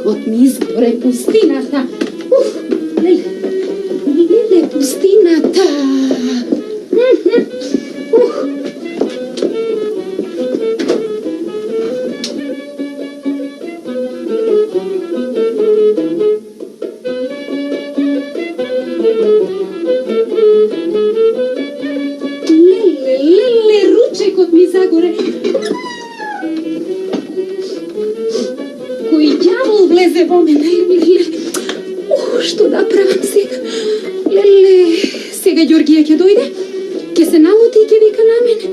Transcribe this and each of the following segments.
от ми изгоре пустината. Леле, пустината. Леле, ручекот ми загоре. Кој ѓавол влезе во мене? Што да правам сега? Леле, сега Ѓоргија ќе дојде, ќе се налути и ќе вика на мене.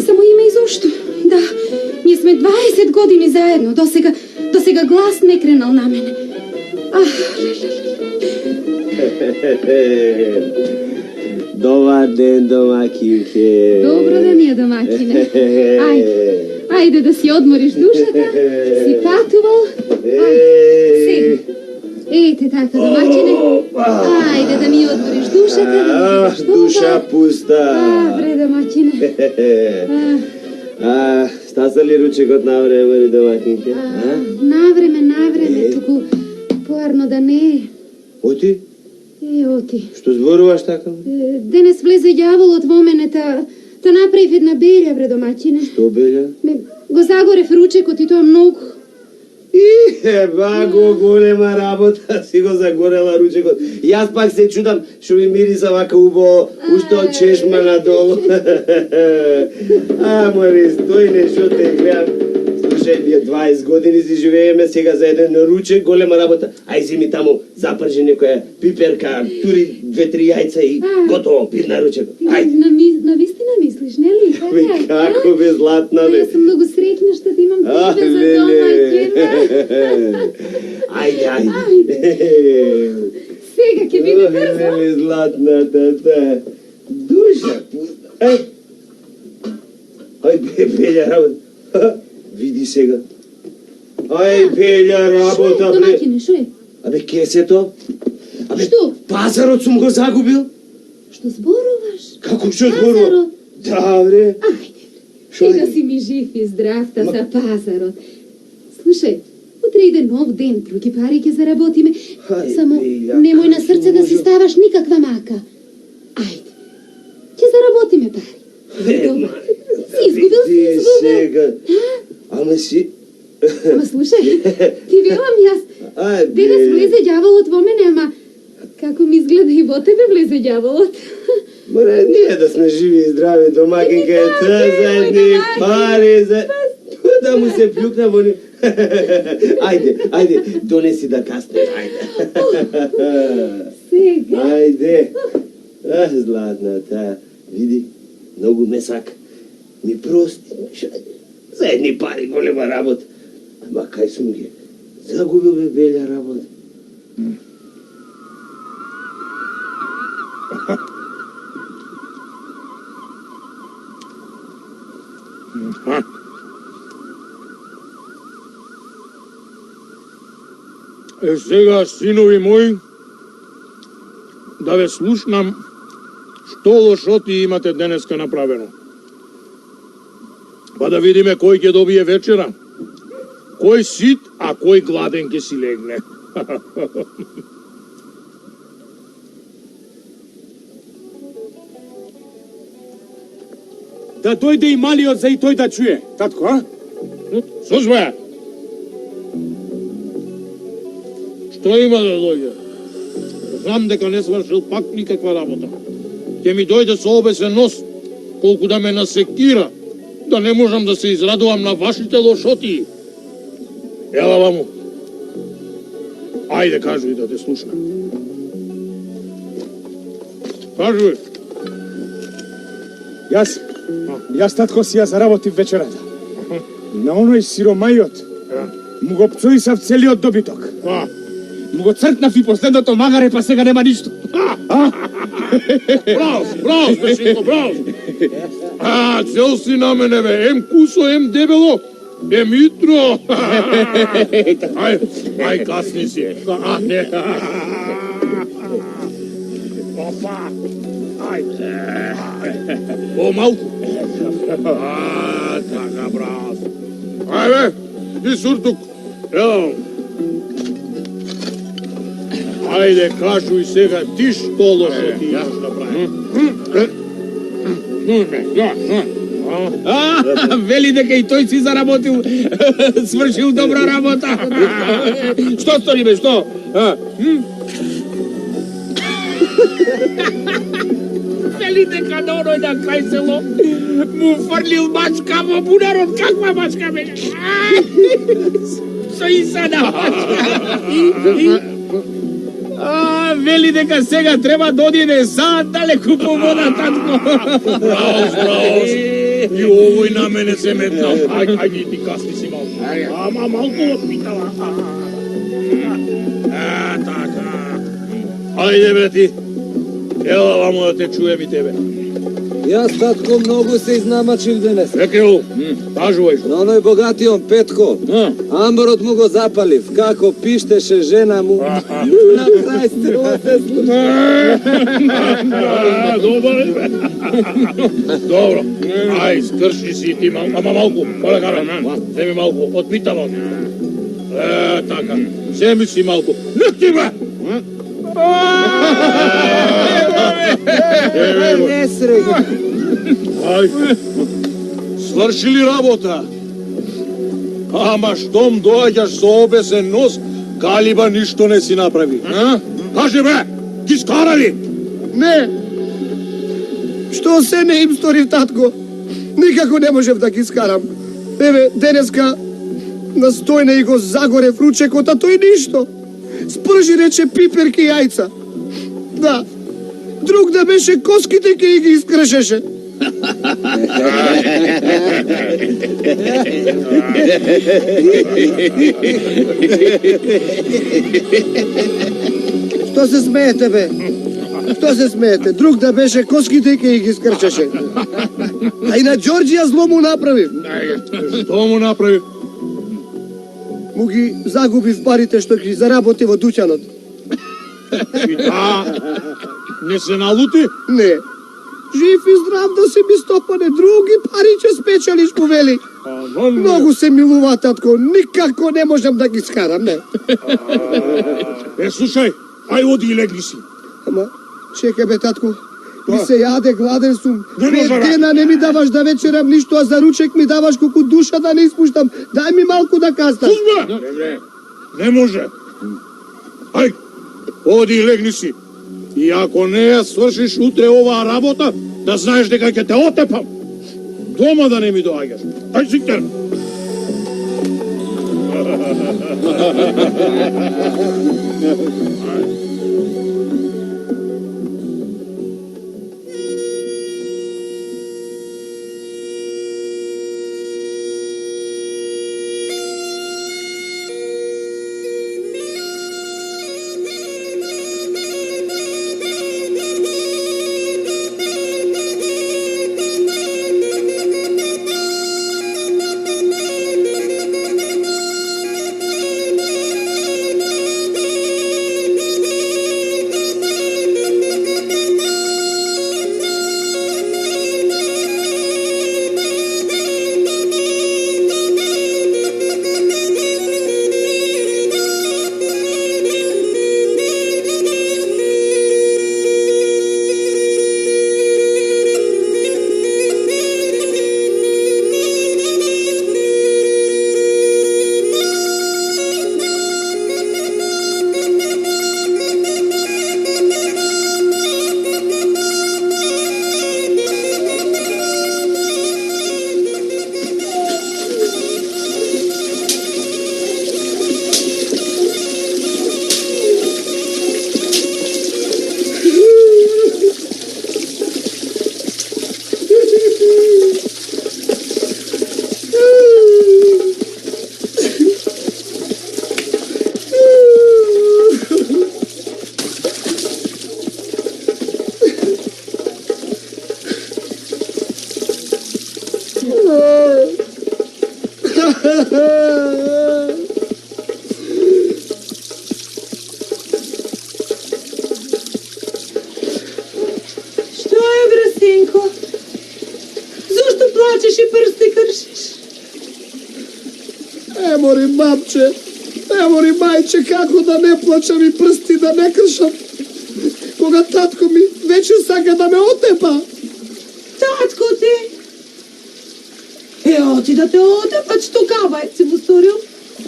Само име и зошто? Да, ние сме 20 години заедно, до сега глас не кренал на мене. Добар ден, домакинке. Добро да ни е, домакине. Ајде да си одмориш душата, си патувал. Сега. Ете така, домакине. Ајде да ми одмориш душата, да ми видиш душа пуста. Бре, домакине. Стаса ли ручекот на време, домакинке? Навреме, туку поарно да не е. Оти? Оти. Што зборуваш така? Денес влезе ѓаволот во мене, та направив една белја, бре, домакине. Што белја? Го загорев ручекот и тоа многу. Баго, голема работа, си го загорела ручекот. Јас пак се чудам, што ми мириса вака убаво, уште од чешма надолу. Морис, тој не шо те гледам. Слушај, ние 20 години си живееме сега за еден ручек, голема работа. Ајзи ми таму запржи некоја пиперка, тури 2-3 јајца и готово, пир на ручекот. На вистина мислиш, нели? Како бе, златна бе. Јас сум многу среќна што ти имам тебе за домаќина. Ајде. Сега ќе биде брзо. Леле, златната, душа пуста. Ај, белја работа. Види сега. Ај, белја работа, бре. Домаќине, шо е? Абе, кесето? Што? Пазарот сум го загубил. Што зборуваш? Како што зборувам? Да, бре. Ајде, сега си ми жив и здрав за пазарот. Слушај, утре иде нов ден, други пари ќе заработиме. Само немој на срце да си ставаш никаква мака. Ајде, ќе заработиме пари. Си изгубил. Сега. Ама си... Ама слушај, ти велам јас. Денес влезе ѓаволот во мене, ама како ми изгледа и во тебе влезе ѓаволот. Море, ние да сме живи и здрави, домакинка, за едни пари, за... Да му се плюкна во ни... Ајде, донеси да касне, ајде. Сега? Ајде. Златната, види, многу месак. Ми прости, за едни пари, голема работа. Ама кај сум ги загубил бе белја работа. Сега, синови мои, да ве слушнам што лошоти имате денеска направено. Па да видиме кој ќе добие вечера. Кој сит, а кој гладен ќе си легне. Да дојде и малиот за и тој да чуе, татко, а? Слушаме! Што има да дојде? Знам дека не свршил пак никаква работа. Ќе ми дојде со обесен нос, колку да ме насекира, да не можам да се израдувам на вашите лошоти. Ела ваму. Ајде, кажуј да те слушам. Кажуј. Јас татко си ја заработив вечерата. На оној сиромајот му го пцуисав целиот добиток. Му го цртнав и последното магаре, па сега нема ништо. Браво, синко, браво. Цел си на мене, бе. Ем кусо, ем дебело. Ем итро. Ај, касни си. Опа. Ајде. Помалку. Така, браво. Ајде, и суртук. Evo. Ajde, kažuj сега ти што лошо ти имаш направи. Вели дека и тој си заработил, свршил добра работа. Што стори бе, што? Вели дека на оној на крај село му фрлил мачка во бунарот. Каква мачка бе? Со Исана мачка. Вели дека сега треба да одиде сад далеку по вода, татко. Браус. И овој на мене се метна. Ајде ти касни си малку. Ама малку отпитала. Така. Ајде брати. Ела вамо да те чуем и тебе. Јас, татко, многу се изнамачив денес. Рекел, кажувај што. На оној богатион Петко, амбарот му го запалив, како пиштеше жена му. На крај стрела се случи. Добро. Ај, скрши си ти малку. Ама малку, полека, земи малку, отпитава. Така. Земи си малку. Не ти бе! Не среќа. Ај, свршили работа. Ама штом доаѓаш со обесен нос, Галиба ништо не си направи. Кажи бе, ги скарали? Не. Што се не им сторив, татко? Никако не можев да ги скарам. Еве, денеска настојне и го загорев ручекот, а тој ништо. Спржи рече пиперки и јајца. Да. Друг да беше коските ке и ги искршеше. Што се смеете, бе? Што се смеете? Друг да беше коските ке и ги скрчеше. А и на Ѓорѓија зло му направив. Што му направи? Му ги загубив парите што ги заработи во дуќанот. И да, не се налути? Не. Жив и здрав да се ми стопане, други пари ќе спечалиш, му вели. Многу се милува, татко, никако не можам да ги скарам, не. Слушај, ај оди и легни си. Ама, чекай бе, татко, ми се јаде, гладен сум. Не може, 5 бе. дена не ми даваш да вечерам ништо, а за ручек ми даваш колку душа да не испуштам. Дај ми малку да каснам. Сузбе! Не може. Ај, оди и легни си. И ако не ја свршиш утре оваа работа, да знаеш дека ќе те отепам. Дома да не ми доаѓаш. Ај, Сиктер! Што е, бре, синко? Зошто плачеш и прсти кршиш? Мори, бабче, Превори, мајче, како да не плачам и прсти да не кршам. Кога татко ми вече сака да ме отепа. Татко ти? Оти да те отепа, што кабајт си му сторил?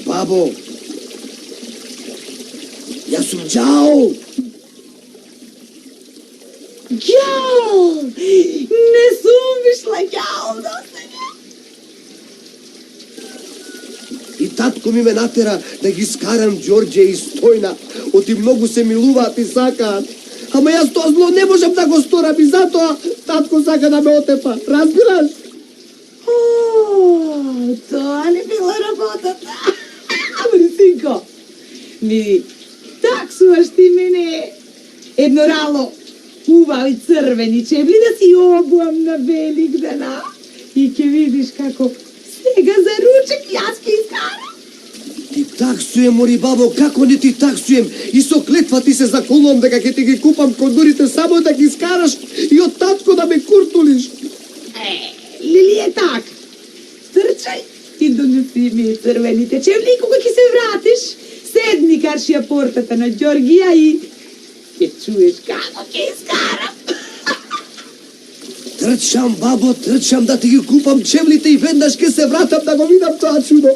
Бабо, јас сум џао. Ѓао! Не сум вишла ѓао до сега. И татко ми ме натера да ги скарам Ѓорѓе и Стојна. Оти многу се милуваат и сакаат. Ама јас тоа зло не можам да го сторам и затоа татко сака да ме отепа. Разбираш? Тоа не била работата. Ама, синко, ми таксуваш ти мене едно рало убави црвени чебли да си обувам на Великдена. И ќе видиш како сега за ручек јас ќе искарам. Ти таксуем, мори бабо, како не ти таксуем? И со клетва ти се заколувам дека ќе ти ги купам кондурите само да ги скараш и од татко да ме куртулиш. Лили е так. Трчај и донеси ми црвените чевли и кога ќе се вратиш, седни каршија портата на Ѓоргија и ќе чуеш како ќе искарам. Трчам, бабо, трчам да ти ги купам чевлите и веднаш ќе се вратам да го видам тоа чудо.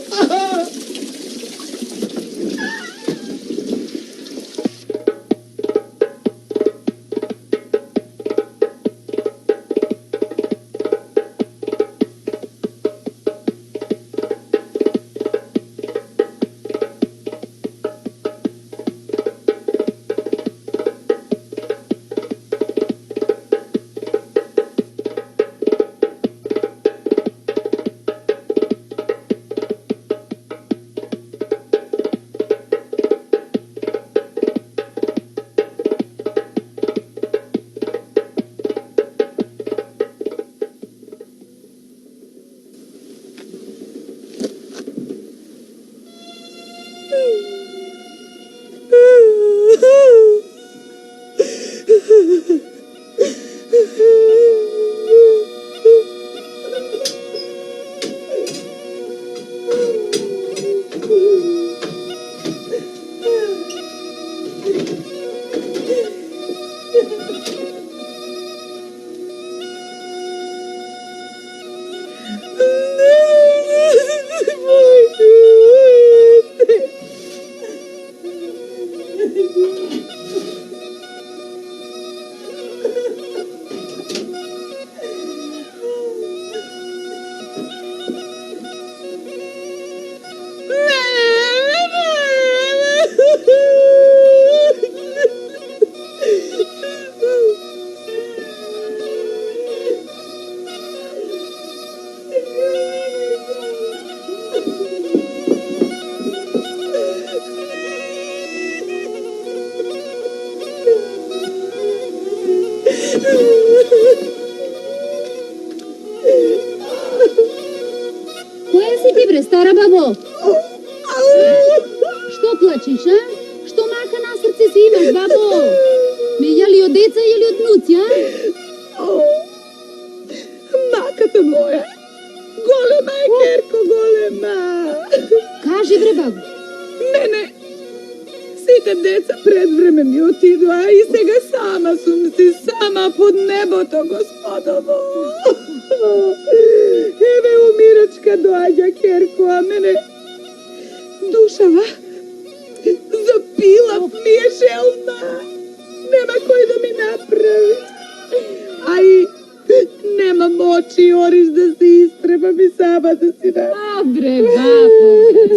Која си ти бре, стара бабо? Што плачеш, а? Што мака на срце си имаш, бабо? Ме јали од деца или од внуци, а? Маката моја, голема е, керко, голема. Кажи бре, бабо. Не, сите деца пред време ми отидоа и сега сама сум си, сама под небото, господово. Еве умирачка доаѓа, керко, а мене душава запила ми е шелна. Нема кој да ми направи. А и нема мочи, ориш да се истреба ми сама да си направи. А, бре, бабо,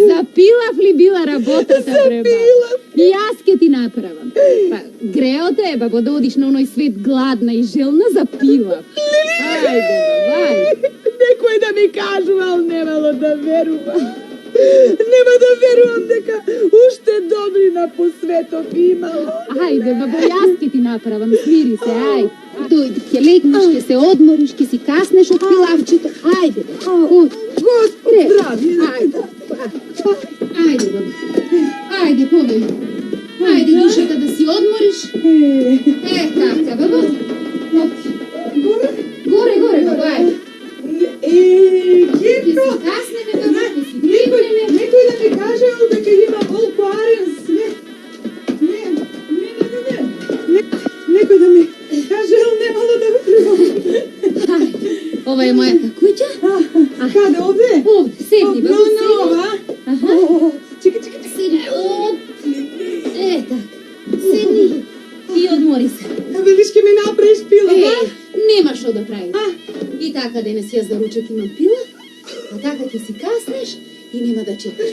запилав ли била работата, бре, бабо? И јас ке ти направам. Па, греото е, бабо, да одиш на оној свет гладна и желна, запилав. Ајде, бабо, ајде. Некој да ми кажувал, немало да верувам. Нема да верувам дека уште добрина по светот имало. Ајде, бабо, јас ке ти направам, смири се, ајде. Дојди, ќе легнеш, ќе се одмориш, ќе си каснеш од пилавчето. Ајде, бабо, Господ здрави. ајде. Ајде, бабо. Ајде, победи. Ајде, душата да си одмориш. Така, бабо. Горе, бабо, ајде. Ќе Кирко, си каснеме, бабо, ќе си трипнеме. некој да ми каже дека има волко Ova je moja kuća. Kada ovde? Ovdje, sedni, babo, sedni. No, Aha. čekaj. Sedni, tako. Sedni i odmori se. Veliš ke mi napraviš pila, Nema što da pravi. I taka danas ja za ručak imam pila, a taka ti si kasneš i nema da čekaš.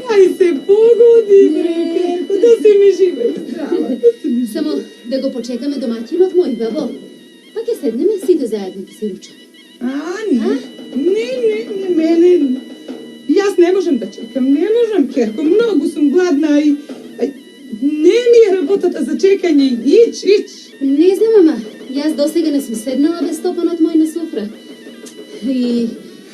Kaj se pogodi, Kerko, da si mi živa i zdrava. Samo da go počekame domaćin od mojih, babo. Pa ke sedneme, side zajedno ti si ručame. Ne, mene... Jaz ne možem da čekam, ne možem, Kerko, mnogo sam gladna i... Ne mi je rabotata za čekanje, ić. Ne znam, mama, jaz dosega ne sam sednala bez stopanot moj na sufra. I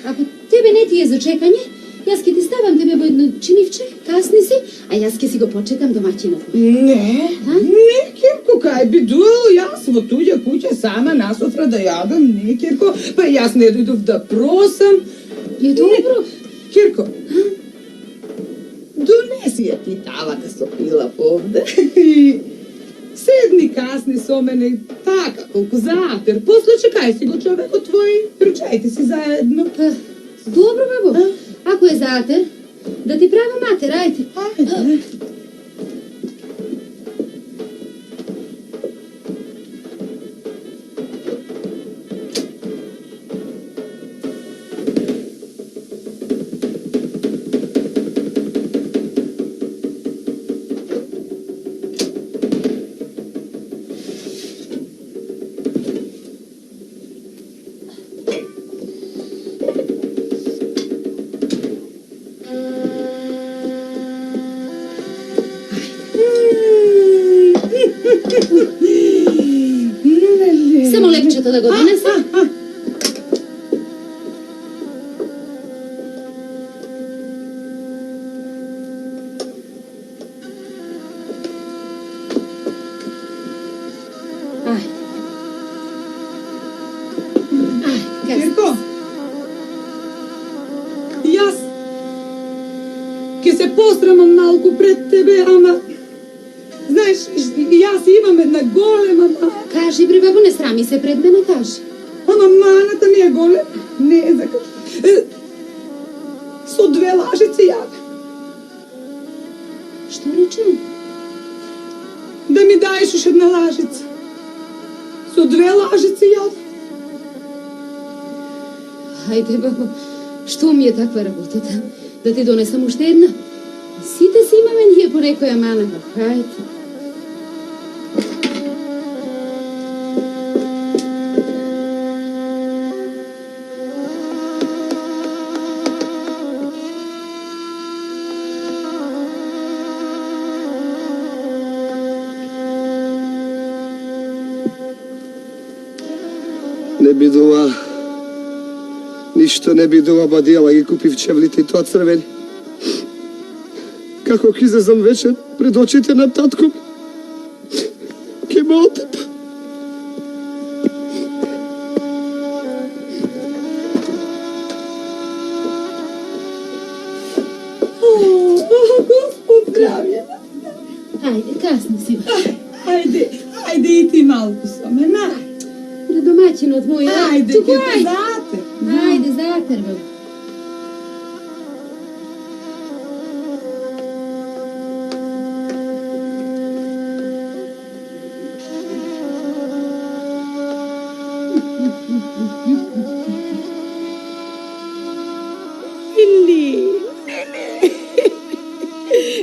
ako tebe ne ti je za čekanje, jaz ke ti stavam tebe bo jedno činivče, kasni si, a jaz ke si go počekam domaćin od moj. Ne, Kerko, kaj bi duelo, jaz vo tuđa kuća sama nasufra da jadam, ne, Kerko, pa jaz ne dojdu da prosam. Je dobro? Kerko, donesi je ti tava da so pila ovde. Sedni kasni so mene taka, koliko zater. Posle čekaj si go čoveko tvoj, ručajte si zajedno. Pa, dobro, babo. Ako je zater, da ti prava mater, ajde. Ajde. Samo lepčeta da go donesem. Kerko, jaz, ki se posramam malko pred tebe, ama, znaš, jaz imam jedna golema mana. Kaži, bre, babo, ne srami se pred mene, kaži. Ama manata mi je golema, ne zakaš. So dve lažice jada. Što rečem? Da mi daješ još jedna lažica. So dve lažice jada. Hajde, babo, što mi je takva rabotata? Da ti donesam ušte jedna? Sita si ima meni je po nekoj amana, hajde. Не бидува, ништо не бидува, бадијала ги купив чевлите и тоа црвени. Како ќе излезам вечер пред очите на татко, ќе ме отепа. Господ здравје. Hajde, kasno si. Ajde i ti malko sa mene. Na domaćin od moj. Ajde, Tuku, Kerko, ajde. zate. Ajde, zater, babo.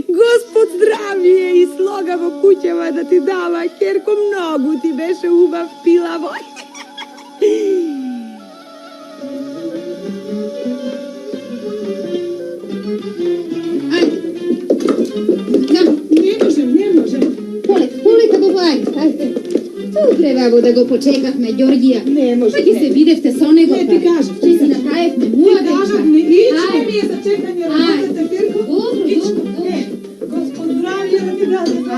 Господ здравие и слога во куќава да ти дава, Керко, многу ти беше убав пилаво. Не можем. Poleka, babo, ajde. Tu trebamo da go počekahme, Đorđija. Не Pa можем. ki se videvte sa onego. Не ти кажав. Če si napravevme Ти muva кажав, не иче ми е за чекање работата, Керко. Dobro, Ич. dobro. Не. Господ здравие да ти даде за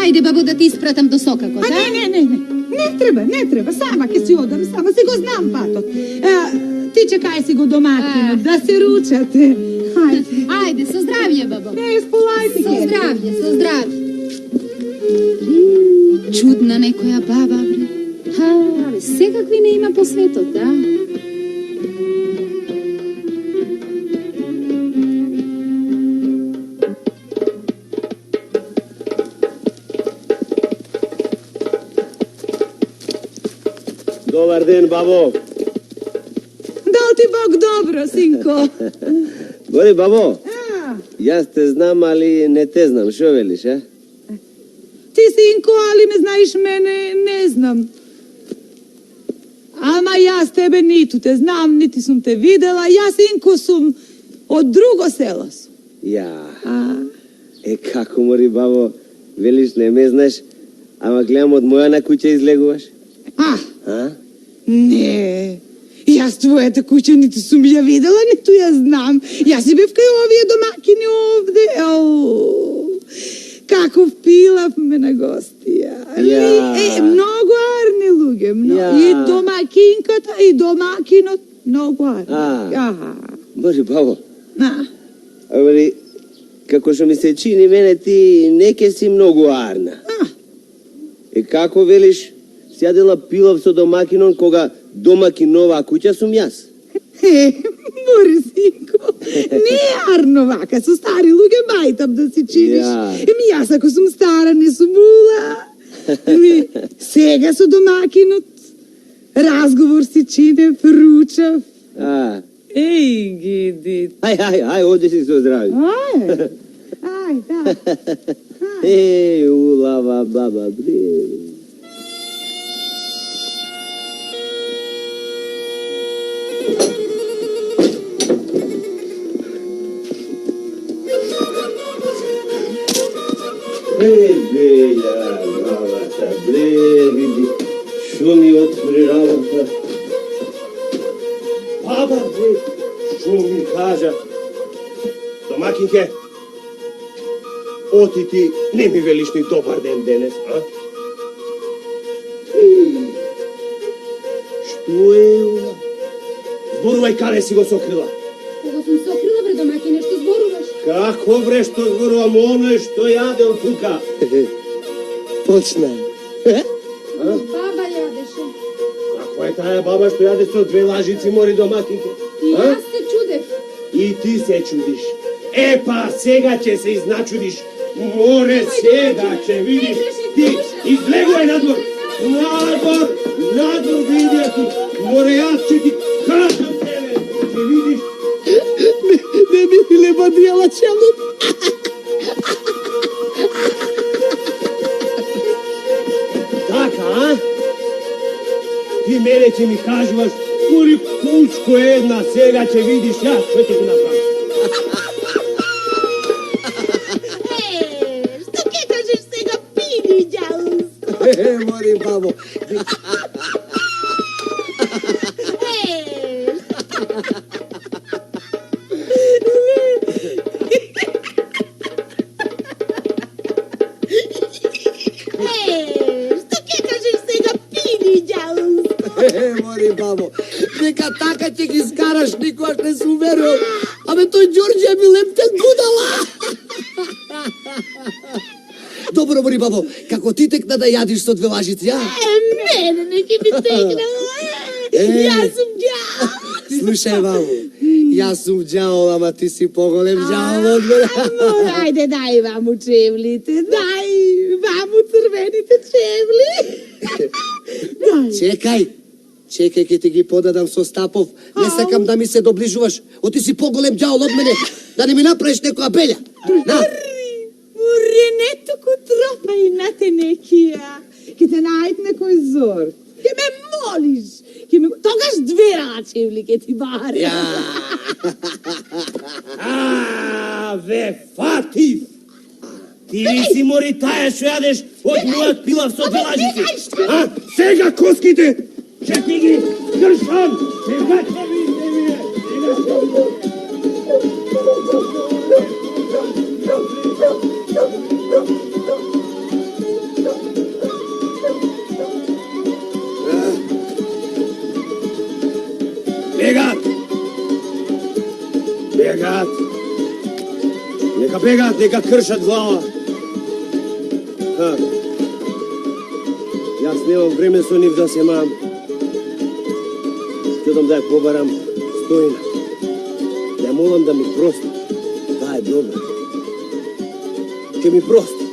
Ajde, babo, da ti ispratam do Sokako, А не. Не треба. Сама ќе си одам, сама си го знам патот. Ти чекај си го домакинот, да се ручате. Хајде. Ajde, со zdravlje, babo. Не, сполајте, Со zdravlje, со zdravlje. Чудна некоја баба, бре. Бе, секакви не има по светот, да? Добар ден, бабо. Дал ти Бог добро, синко. Гори, бабо, јас те знам, али не те знам. Шо велиш, а? Ти, синко, али ме знаеш мене, не знам. Ама јас тебе ниту те знам, нити сум те видела. Јас, синко, сум од друго село сум. Ја. А, Како мори, бабо, велиш не ме знаеш, ама гледам од моја на куќа излегуваш. А? не. Јас твојата куќа нити сум ја видела, ниту ја знам. Јас си бев кај овие домакини овде. Каков пилав ме на гостија. Многу арни луѓе. И домакинката, и домакинот. Многу арни. Боже, бабо, На. али, како што ми се чини мене, ти не ке си многу арна. Како велиш, сјадела пилав со домакинон, кога домакинова куќа сум јас? Борисинко, не е арно вака, со стари луѓе мајтам да си чиниш. Јас ако сум стара, не сум ула. Сега со домакинот, разговор си чинев, ручав. Еј, гиди. Ај, оде си со здрави. Ај, да. Улава баба, бре. Беја, бабата, види, шо ми отвори работа. Баба, шо ми кажа? Домакинке, оти ти не ми велиш ни добар ден денес, а? Што е ова? Зборувај каде си го сокрила. Кога сум сокрила, бре, домаќине, што зборуваш? Како бре што зборувам, оно е што јадел тука. Почна. Баба јадеше. Како е тая баба што јаде со 2 лажици мори домакинке? И јас се чудев. И ти се чудиш. Па сега ќе се изначудиш. Море сега ќе видиш. Ти излегувај надвор. Надвор види ти. Море јас ќе ти кажам тебе. Ќе видиш. Не ми леба дела челот. Така, а? Ти мене ќе ми кажуваш, коли кучко една, сега ќе видиш јас што ќе ти направам. Што ке кажеш сега, пини, ѓаус? Мори, бабо. Мори, бабо. Дека така ќе ги скараш, никогаш не сум верувал. Абе, тој Ѓорѓе ми лептен гудала. Добро, мори, бабо, како ти текна да јадиш со 2 лажици, а? Мене не ќе ми текна. Јас сум ѓаул. Слушај, бабо, јас сум ѓаул, ама ти си поголем ѓаул од мене. Ајде, дај ваму чевлите, дај ваму црвените чевли. Чекај, ке ти ги подадам со Стапов. Не сакам да ми се доближуваш. Оти си поголем ѓаул од мене. Да не ми направиш некоја белја. На. Не туку тропај на те некија. Ке те најд некој зор. Ке ме молиш. Тогаш 2 рачевли ке ти баре. Ве фатив! Ти ли си мори тая што јадеш од мојот пилав со 2 лажици? Сега коските! Ќе ти ги скршам! Сега ќе видите вие! Сега ќе видите! Бегат! Нека бегат, нека кршат глава! Јас немам време со нив да се мам. Ќедам да ја побарам Стојна. Ја молам да ми прости. Таа е добра. Ќе ми прости.